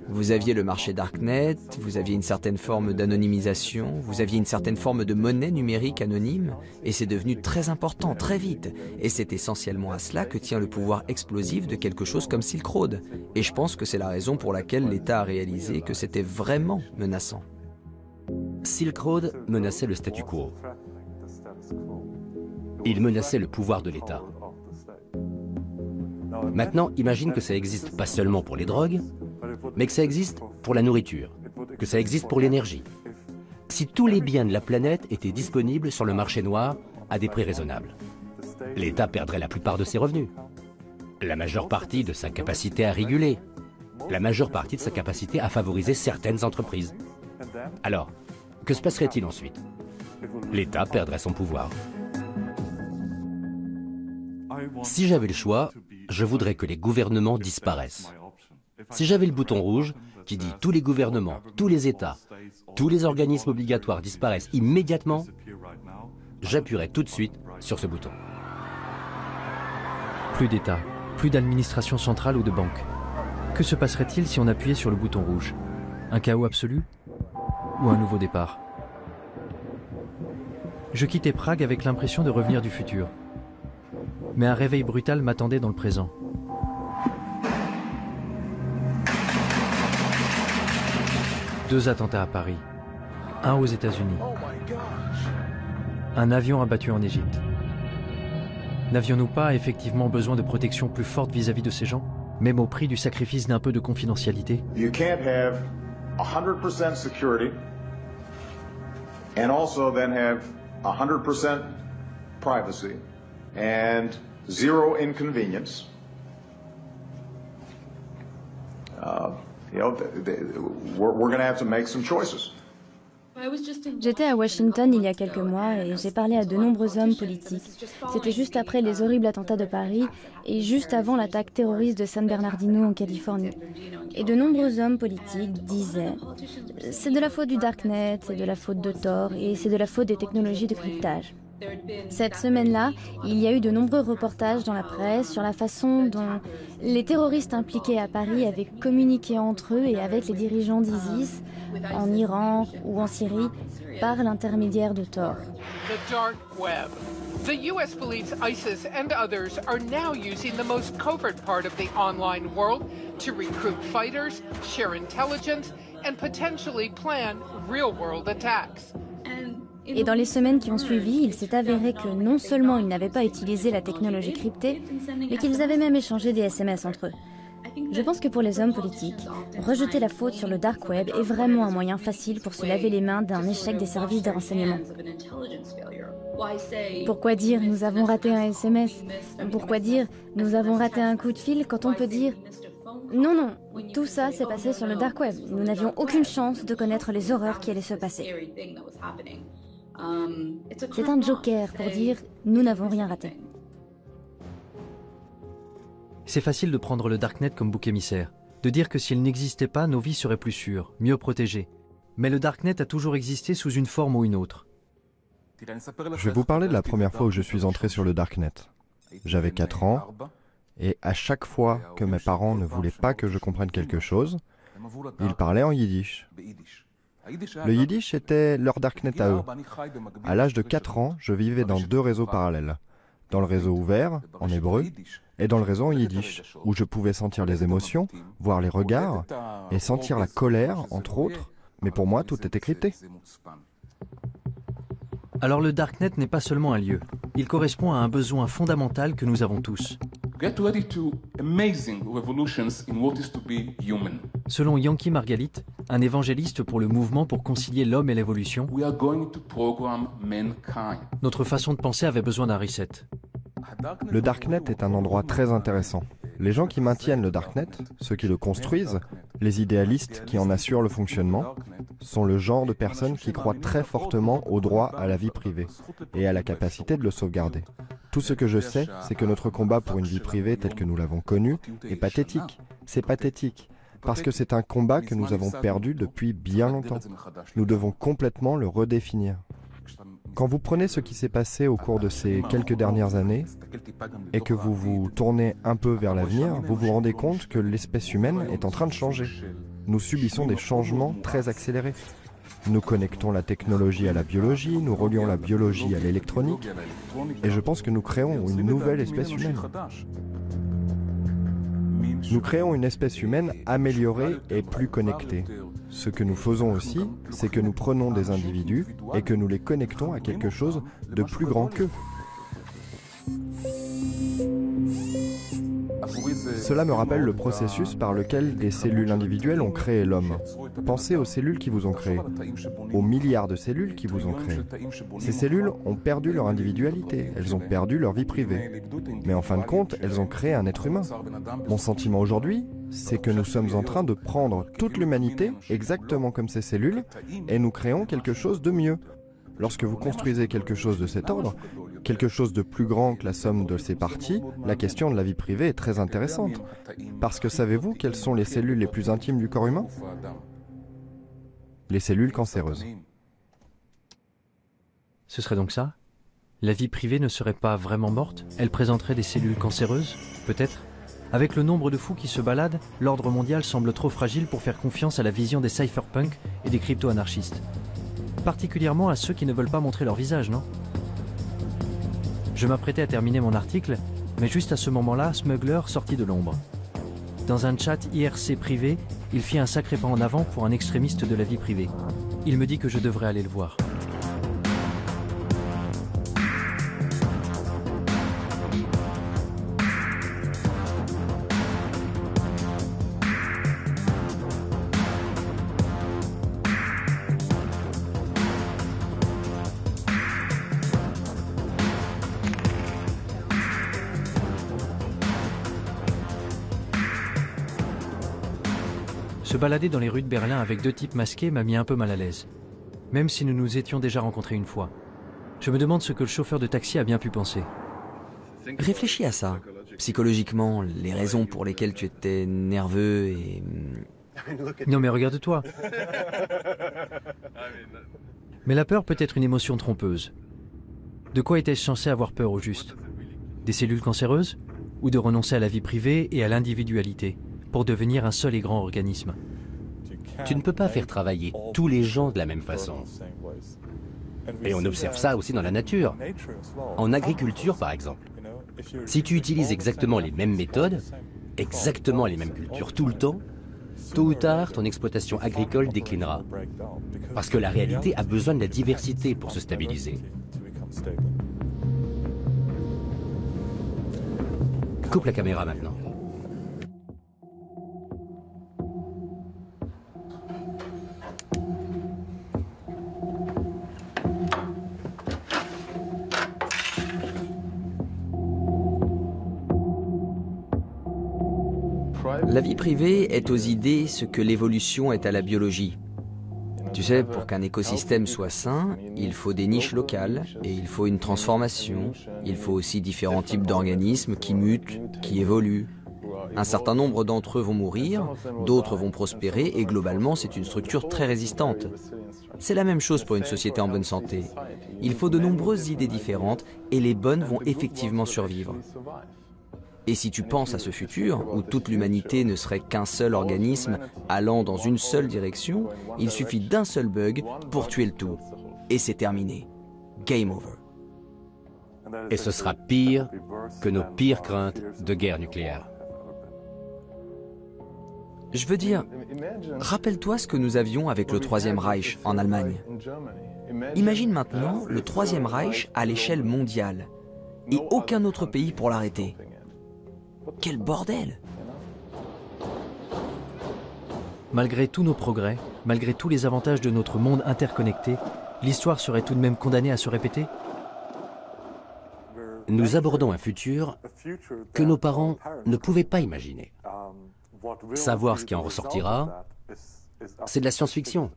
Vous aviez le marché Darknet, vous aviez une certaine forme d'anonymisation, vous aviez une certaine forme de monnaie numérique anonyme, et c'est devenu très important, très vite. Et c'est essentiellement à cela que tient le pouvoir explosif de quelque chose comme Silk Road. Et je pense que c'est la raison pour laquelle l'État a réalisé que c'était vraiment menaçant. Silk Road menaçait le statu quo. Il menaçait le pouvoir de l'État. Maintenant, imagine que ça existe pas seulement pour les drogues, mais que ça existe pour la nourriture, que ça existe pour l'énergie. Si tous les biens de la planète étaient disponibles sur le marché noir à des prix raisonnables, l'État perdrait la plupart de ses revenus, la majeure partie de sa capacité à réguler, la majeure partie de sa capacité à favoriser certaines entreprises. Alors, que se passerait-il ensuite? L'État perdrait son pouvoir. Si j'avais le choix, je voudrais que les gouvernements disparaissent. Si j'avais le bouton rouge qui dit tous les gouvernements, tous les États, tous les organismes obligatoires disparaissent immédiatement, j'appuierais tout de suite sur ce bouton. Plus d'État, plus d'administration centrale ou de banque. Que se passerait-il si on appuyait sur le bouton rouge? Un chaos absolu? Ou un nouveau départ? Je quittais Prague avec l'impression de revenir du futur. Mais un réveil brutal m'attendait dans le présent. Deux attentats à Paris, un aux États-Unis, un avion abattu en Égypte. N'avions-nous pas effectivement besoin de protection plus forte vis-à-vis de ces gens, même au prix du sacrifice d'un peu de confidentialité? You can't have 100% security and also then have 100% privacy and zero inconvenience. We're going to have to make some choices. J'étais à Washington il y a quelques mois et j'ai parlé à de nombreux hommes politiques. C'était juste après les horribles attentats de Paris et juste avant l'attaque terroriste de San Bernardino en Californie. Et de nombreux hommes politiques disaient « C'est de la faute du Darknet, c'est de la faute de Tor et c'est de la faute des technologies de cryptage ». Cette semaine-là, il y a eu de nombreux reportages dans la presse sur la façon dont les terroristes impliqués à Paris avaient communiqué entre eux et avec les dirigeants d'ISIS en Iran ou en Syrie par l'intermédiaire de Tor. The dark web. The US believes ISIS and others are now using the most covert part of the online world to recruit fighters, share intelligence, and potentially plan real-world attacks. Et dans les semaines qui ont suivi, il s'est avéré que non seulement ils n'avaient pas utilisé la technologie cryptée, mais qu'ils avaient même échangé des SMS entre eux. Je pense que pour les hommes politiques, rejeter la faute sur le dark web est vraiment un moyen facile pour se laver les mains d'un échec des services de renseignement. Pourquoi dire « nous avons raté un SMS » ? Pourquoi dire « nous avons raté un coup de fil » quand on peut dire « non, non, tout ça s'est passé sur le dark web. Nous n'avions aucune chance de connaître les horreurs qui allaient se passer. » C'est un joker pour dire « nous n'avons rien raté ». C'est facile de prendre le Darknet comme bouc émissaire, de dire que s'il n'existait pas, nos vies seraient plus sûres, mieux protégées. Mais le Darknet a toujours existé sous une forme ou une autre. Je vais vous parler de la première fois où je suis entré sur le Darknet. J'avais 4 ans, et à chaque fois que mes parents ne voulaient pas que je comprenne quelque chose, ils parlaient en yiddish. Le yiddish était leur Darknet à eux. À l'âge de 4 ans, je vivais dans 2 réseaux parallèles. Dans le réseau ouvert, en hébreu, et dans le réseau en yiddish, où je pouvais sentir les émotions, voir les regards, et sentir la colère, entre autres, mais pour moi, tout était crypté. Alors le Darknet n'est pas seulement un lieu, il correspond à un besoin fondamental que nous avons tous. Get ready to amazing revolutions in what is to be human. Selon Yankee Margalit, un évangéliste pour le mouvement pour concilier l'homme et l'évolution, notre façon de penser avait besoin d'un reset. Le Darknet est un endroit très intéressant. Les gens qui maintiennent le Darknet, ceux qui le construisent, les idéalistes qui en assurent le fonctionnement, sont le genre de personnes qui croient très fortement au droit à la vie privée et à la capacité de le sauvegarder. Tout ce que je sais, c'est que notre combat pour une vie privée telle que nous l'avons connue est pathétique. C'est pathétique, parce que c'est un combat que nous avons perdu depuis bien longtemps. Nous devons complètement le redéfinir. Quand vous prenez ce qui s'est passé au cours de ces quelques dernières années et que vous vous tournez un peu vers l'avenir, vous vous rendez compte que l'espèce humaine est en train de changer. Nous subissons des changements très accélérés. Nous connectons la technologie à la biologie, nous relions la biologie à l'électronique, et je pense que nous créons une nouvelle espèce humaine. Nous créons une espèce humaine améliorée et plus connectée. Ce que nous faisons aussi, c'est que nous prenons des individus et que nous les connectons à quelque chose de plus grand qu'eux. Cela me rappelle le processus par lequel des cellules individuelles ont créé l'homme. Pensez aux cellules qui vous ont créé, aux milliards de cellules qui vous ont créé. Ces cellules ont perdu leur individualité, elles ont perdu leur vie privée. Mais en fin de compte, elles ont créé un être humain. Mon sentiment aujourd'hui, c'est que nous sommes en train de prendre toute l'humanité, exactement comme ces cellules, et nous créons quelque chose de mieux. Lorsque vous construisez quelque chose de cet ordre, quelque chose de plus grand que la somme de ses parties, la question de la vie privée est très intéressante. Parce que savez-vous quelles sont les cellules les plus intimes du corps humain? Les cellules cancéreuses. Ce serait donc ça? La vie privée ne serait pas vraiment morte? Elle présenterait des cellules cancéreuses? Peut-être? Avec le nombre de fous qui se baladent, l'ordre mondial semble trop fragile pour faire confiance à la vision des cypherpunks et des crypto-anarchistes. Particulièrement à ceux qui ne veulent pas montrer leur visage, non? Je m'apprêtais à terminer mon article, mais juste à ce moment-là, Smuggler sortit de l'ombre. Dans un chat IRC privé, il fit un sacré pas en avant pour un extrémiste de la vie privée. Il me dit que je devrais aller le voir. Se balader dans les rues de Berlin avec deux types masqués m'a mis un peu mal à l'aise, même si nous nous étions déjà rencontrés une fois. Je me demande ce que le chauffeur de taxi a bien pu penser. Réfléchis à ça. Psychologiquement, les raisons pour lesquelles tu étais nerveux et... Non mais regarde-toi. Mais la peur peut être une émotion trompeuse. De quoi était-je censé avoir peur au juste? Des cellules cancéreuses? Ou de renoncer à la vie privée et à l'individualité pour devenir un seul et grand organisme? Tu ne peux pas faire travailler tous les gens de la même façon. Et on observe ça aussi dans la nature. En agriculture, par exemple. Si tu utilises exactement les mêmes méthodes, exactement les mêmes cultures tout le temps, tôt ou tard, ton exploitation agricole déclinera. Parce que la réalité a besoin de la diversité pour se stabiliser. Coupe la caméra maintenant. La vie privée est aux idées ce que l'évolution est à la biologie. Tu sais, pour qu'un écosystème soit sain, il faut des niches locales et il faut une transformation. Il faut aussi différents types d'organismes qui mutent, qui évoluent. Un certain nombre d'entre eux vont mourir, d'autres vont prospérer et globalement, c'est une structure très résistante. C'est la même chose pour une société en bonne santé. Il faut de nombreuses idées différentes et les bonnes vont effectivement survivre. Et si tu penses à ce futur, où toute l'humanité ne serait qu'un seul organisme allant dans une seule direction, il suffit d'un seul bug pour tuer le tout. Et c'est terminé. Game over. Et ce sera pire que nos pires craintes de guerre nucléaire. Je veux dire, rappelle-toi ce que nous avions avec le Troisième Reich en Allemagne. Imagine maintenant le Troisième Reich à l'échelle mondiale et aucun autre pays pour l'arrêter. Quel bordel! Malgré tous nos progrès, malgré tous les avantages de notre monde interconnecté, l'histoire serait tout de même condamnée à se répéter? Nous abordons un futur que nos parents ne pouvaient pas imaginer. Savoir ce qui en ressortira, c'est de la science-fiction.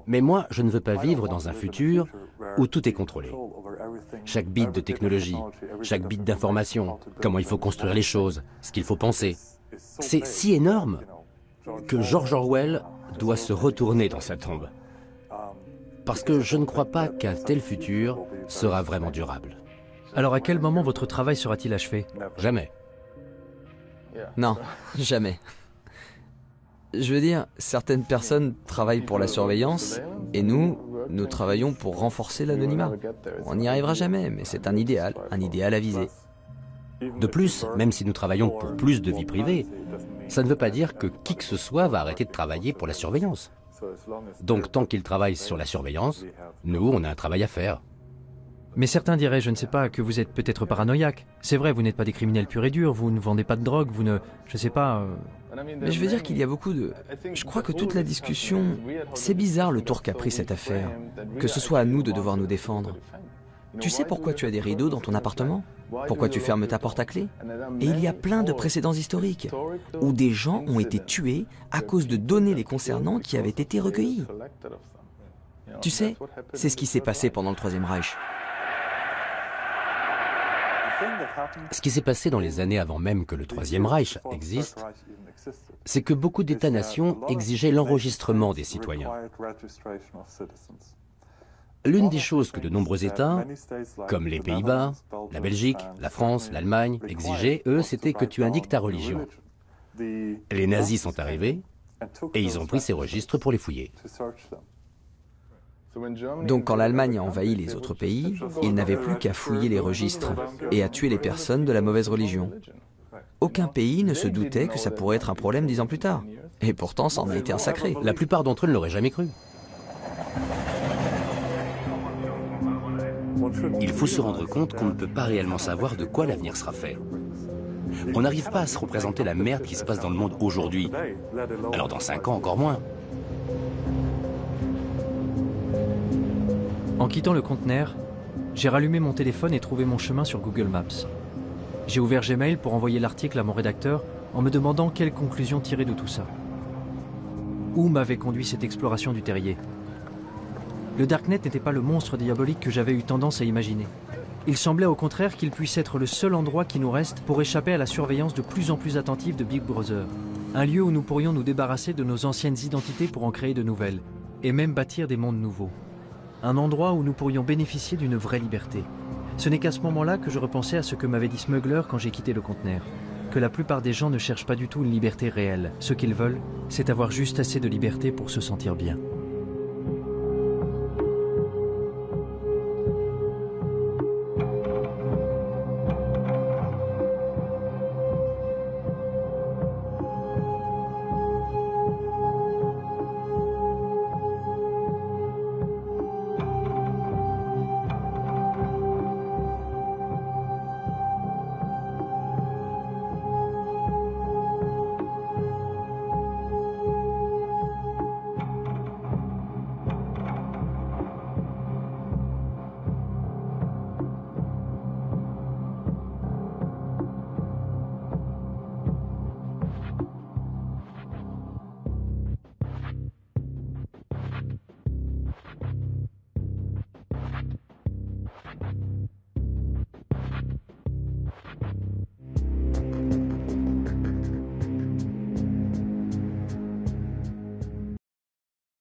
Mais moi, je ne veux pas vivre dans un futur où tout est contrôlé. Chaque bit de technologie, chaque bit d'information, comment il faut construire les choses, ce qu'il faut penser. C'est si énorme que George Orwell doit se retourner dans sa tombe. Parce que je ne crois pas qu'un tel futur sera vraiment durable. Alors à quel moment votre travail sera-t-il achevé? Jamais. Non, jamais. Je veux dire, certaines personnes travaillent pour la surveillance, et nous travaillons pour renforcer l'anonymat. On n'y arrivera jamais, mais c'est un idéal à viser. De plus, même si nous travaillons pour plus de vie privée, ça ne veut pas dire que qui que ce soit va arrêter de travailler pour la surveillance. Donc tant qu'ils travaillent sur la surveillance, nous, on a un travail à faire. Mais certains diraient, je ne sais pas, que vous êtes peut-être paranoïaque. C'est vrai, vous n'êtes pas des criminels purs et durs, vous ne vendez pas de drogue, vous ne... je sais pas... Mais je veux dire qu'il y a beaucoup de... Je crois que toute la discussion... C'est bizarre le tour qu'a pris cette affaire. Que ce soit à nous de devoir nous défendre. Tu sais pourquoi tu as des rideaux dans ton appartement? Pourquoi tu fermes ta porte à clé? Et il y a plein de précédents historiques où des gens ont été tués à cause de données les concernant qui avaient été recueillies. Tu sais, c'est ce qui s'est passé pendant le Troisième Reich. Ce qui s'est passé dans les années avant même que le Troisième Reich existe, c'est que beaucoup d'États-nations exigeaient l'enregistrement des citoyens. L'une des choses que de nombreux États, comme les Pays-Bas, la Belgique, la France, l'Allemagne, exigeaient, eux, c'était que tu indiques ta religion. Les nazis sont arrivés et ils ont pris ces registres pour les fouiller. Donc quand l'Allemagne a envahi les autres pays, ils n'avaient plus qu'à fouiller les registres et à tuer les personnes de la mauvaise religion. Aucun pays ne se doutait que ça pourrait être un problème 10 ans plus tard. Et pourtant, ça en a été un sacré. La plupart d'entre eux ne l'auraient jamais cru. Il faut se rendre compte qu'on ne peut pas réellement savoir de quoi l'avenir sera fait. On n'arrive pas à se représenter la merde qui se passe dans le monde aujourd'hui. Alors dans 5 ans, encore moins. En quittant le conteneur, j'ai rallumé mon téléphone et trouvé mon chemin sur Google Maps. J'ai ouvert Gmail pour envoyer l'article à mon rédacteur en me demandant quelle conclusion tirer de tout ça. Où m'avait conduit cette exploration du terrier? Le Darknet n'était pas le monstre diabolique que j'avais eu tendance à imaginer. Il semblait au contraire qu'il puisse être le seul endroit qui nous reste pour échapper à la surveillance de plus en plus attentive de Big Brother. Un lieu où nous pourrions nous débarrasser de nos anciennes identités pour en créer de nouvelles, et même bâtir des mondes nouveaux. Un endroit où nous pourrions bénéficier d'une vraie liberté. Ce n'est qu'à ce moment-là que je repensais à ce que m'avait dit Smuggler quand j'ai quitté le conteneur. Que la plupart des gens ne cherchent pas du tout une liberté réelle. Ce qu'ils veulent, c'est avoir juste assez de liberté pour se sentir bien.